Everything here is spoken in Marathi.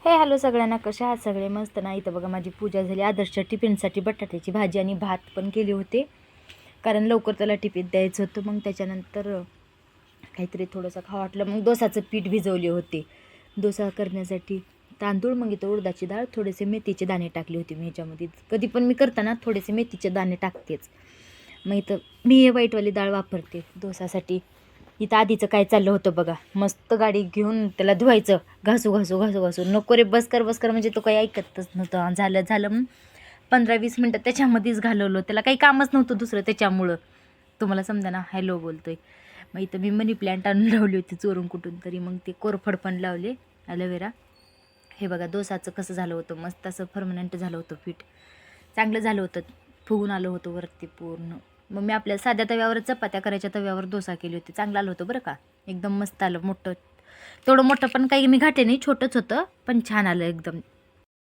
हे हॅलो सगळ्यांना, कशा आहात सगळे? मस्त ना. इथं बघा माझी पूजा झाली. आदर्शच्या टिफिनसाठी बटाट्याची भाजी आणि भात पण केले होते, कारण लवकर त्याला टिफिन द्यायचं होतं. मग त्याच्यानंतर काहीतरी थोडंसं खावं वाटलं, मग डोसाचं पीठ भिजवले होते डोसा करण्यासाठी. तांदूळ, मग इथं उडदाची डाळ, थोडेसे मेथीचे दाणे टाकले होते मी ह्याच्यामध्ये. कधी पण मी करताना थोडेसे मेथीचे दाणे टाकतेच. मग इथं मी हे व्हाईटवाली डाळ वापरते डोसासाठी. इथं आधीचं काय चाललं होतं बघा, मस्त गाडी घेऊन त्याला धुवायचं, घासू घासू घासू घासू. नको रे, बसकर बसकर, म्हणजे तो काही ऐकतच नव्हतं. झालं झालं मग 15-20 मिनटं त्याच्यामध्येच घालवलं. त्याला काही कामच नव्हतं दुसरं त्याच्यामुळं. तुम्हाला समजा ना, हॅलो बोलतोय. मग इथं मी मनी प्लॅन्ट आणून लावली होती चोरून कुठून तरी, मग ते कोरफड पण लावले, ॲलोवेरा. हे बघा डोसाचं कसं झालं होतं, मस्त असं परमनंट झालं होतं पीठ. चांगलं झालं होतं, फुगून आलं होतं वरती पूर्ण. मग मी आपल्या साध्या तव्यावर चपात्या करायच्या तव्यावर डोसा केली होती. चांगलं आलं होतं बरं का, एकदम मस्त आलं. मोठं, तेवढं मोठं पण काही मी घाटे नाही, छोटंच होतं, पण छान आलं एकदम.